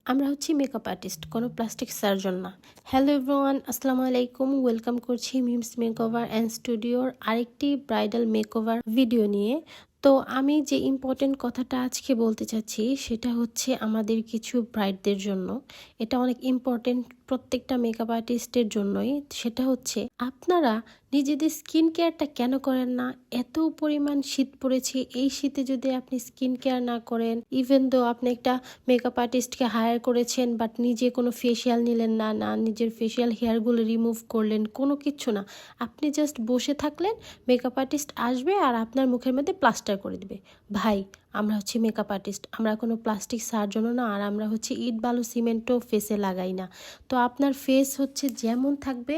আমরা হচ্ছি makeup artist, কোনো প্লাস্টিক সার্জন না। হ্যালো এভরিওয়ান, আসসালামু আলাইকুম। ওয়েলকাম করছি মিমস মেকওভার অ্যান্ড স্টুডিওর আরেকটি ব্রাইডাল মেকওভার ভিডিও নিয়ে। তো আমি যে ইম্পর্টেন্ট কথাটা আজকে বলতে চাচ্ছি সেটা হচ্ছে আমাদের কিছু ব্রাইডদের জন্য। এটা অনেক ইম্পর্টেন্ট প্রত্যেকটা মেকআপ আর্টিস্টের জন্যই। সেটা হচ্ছে আপনারা নিজেদের স্কিন কেয়ারটা কেন করেন না? এত পরিমাণ শীত পড়েছে, এই শীতে যদি আপনি স্কিন কেয়ার না করেন, ইভেন দো আপনি একটা মেকআপ আর্টিস্টকে হায়ার করেছেন বাট নিজে কোনো ফেসিয়াল নিলেন না, নিজের ফেসিয়াল হেয়ারগুলো রিমুভ করলেন, কোনো কিচ্ছু না, আপনি জাস্ট বসে থাকলেন, মেকআপ আর্টিস্ট আসবে আর আপনার মুখের মধ্যে প্লাস্টার করে দেবে। ভাই, আমরা হচ্ছে মেকআপ আর্টিস্ট, আমরা কোনো প্লাস্টিক সার্জনও না, আর আমরা হচ্ছে ইট বালু সিমেন্টও ফেসে লাগাই না। তো আপনার ফেস হচ্ছে যেমন থাকবে,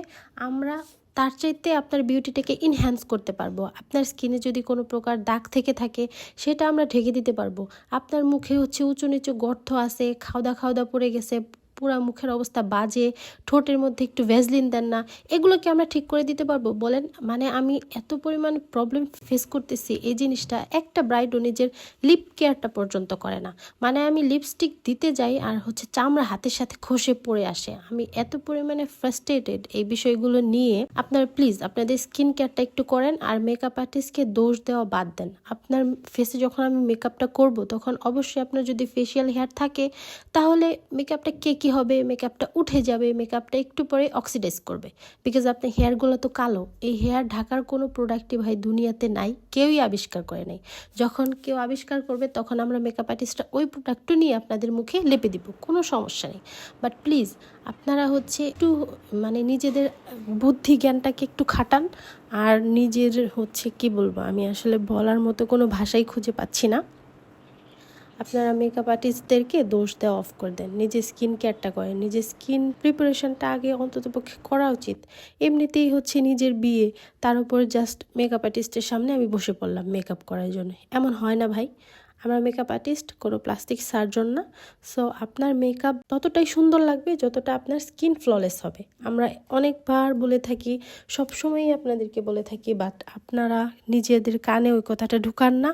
আমরা তার চাইতে আপনার বিউটিটাকে ইনহ্যান্স করতে পারবো। আপনার স্কিনে যদি কোনো প্রকার দাগ থেকে থাকে সেটা আমরা ঢেকে দিতে পারবো। আপনার মুখে হচ্ছে উঁচু নিচু গর্ত আছে, খাওদা খাওদা পড়ে গেছে, পুরা মুখের অবস্থা বাজে, ঠোঁটের মধ্যে একটু ভ্যাজলিন দেন না, এগুলোকে আমরা ঠিক করে দিতে পারবো বলেন? মানে আমি এত পরিমাণ প্রবলেম ফেস করতেছি, এই জিনিসটা একটা ব্রাইডও নিজের লিপ কেয়ারটা পর্যন্ত করে না। মানে আমি লিপস্টিক দিতে যাই আর হচ্ছে চামড়া হাতের সাথে খসে পড়ে আসে। আমি এত পরিমাণে ফ্রাস্ট্রেটেড এই বিষয়গুলো নিয়ে। আপনারা প্লিজ আপনাদের স্কিন কেয়ারটা একটু করেন আর মেকআপ আর্টিস্টকে দোষ দেওয়া বাদ দেন। আপনার ফেসে যখন আমি মেকআপটা করব তখন অবশ্যই আপনার যদি ফেসিয়াল হেয়ার থাকে তাহলে মেকআপটা কেকি হবে, মেকআপটা উঠে যাবে, মেকআপটা একটু পরে অক্সিডাইজ করবে। বিকজ আপনার হেয়ারগুলো তো কালো, এই হেয়ার ঢাকার কোনো প্রোডাক্টই ভাই দুনিয়াতে নাই, কেউই আবিষ্কার করে নাই। যখন কেউ আবিষ্কার করবে তখন আমরা মেকআপ আর্টিস্টরা ওই প্রোডাক্টটা নিয়ে আপনাদের মুখে লেপে দিব, কোনো সমস্যা নেই। বাট প্লিজ আপনারা হচ্ছে একটু মানে নিজেদের বুদ্ধি জ্ঞানটাকে একটু খাটান। আর নিজের হচ্ছে কি বলবো, আমি আসলে বলার মতো কোনো ভাষাই খুঁজে পাচ্ছি না। আপনারা মেকআপ আর্টিস্টদেরকে দোষ দেওয়া অফ করে দেন, নিজের স্কিন কেয়ারটা করেন, নিজের স্কিন প্রিপারেশনটা আগে অন্ততপক্ষে করা উচিত। এমনিতেই হচ্ছে নিজের বিয়ে, তার উপর জাস্ট মেকআপ আর্টিস্টের সামনে আমি বসে পড়লাম মেকআপ করার জন্য, এমন হয় না ভাই। আমরা মেকআপ আর্টিস্ট, কোনো প্লাস্টিক সার্জন না। সো আপনার মেকআপ ততটাই সুন্দর লাগবে যতটা আপনার স্কিন ফ্ললেস হবে। আমরা অনেকবার বলে থাকি, সবসময়ই আপনাদেরকে বলে থাকি, বাট আপনারা নিজেদের কানে ওই কথাটা ঢুকান না।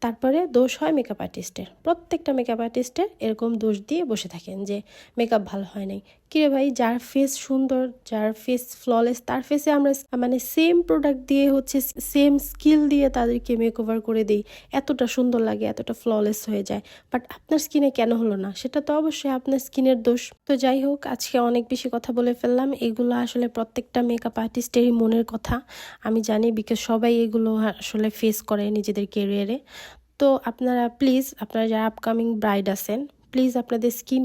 তারপরে দোষ হয় মেকআপ আর্টিস্টের। প্রত্যেকটা মেকআপ আর্টিস্টের এরকম দোষ দিয়ে বসে থাকেন যে মেকআপ ভালো হয় নাই। কিরে ভাই, যার ফেস সুন্দর, যার ফেস ফ্ললেস, তার ফেসে আমরা মানে সেম প্রোডাক্ট দিয়ে হচ্ছে সেম স্কিল দিয়ে তাদেরকে মেকওভার করে দিই, এতটা সুন্দর লাগে, এতটা ফ্ললেস হয়ে যায়। বাট আপনার স্কিনে কেন হলো না? সেটা তো অবশ্যই আপনার স্কিনের দোষ। তো যাই হোক, আজকে অনেক বেশি কথা বলে ফেললাম। এগুলো আসলে প্রত্যেকটা মেকআপ আর্টিস্টেরই মনের কথা, আমি জানি, বিকজ সবাই এগুলো আসলে ফেস করে নিজেদের কেরিয়ারে। তো আপনারা প্লিজ, আপনারা যারা আপকামিং ব্রাইড আছেন, প্লিজ আপনাদের স্কিন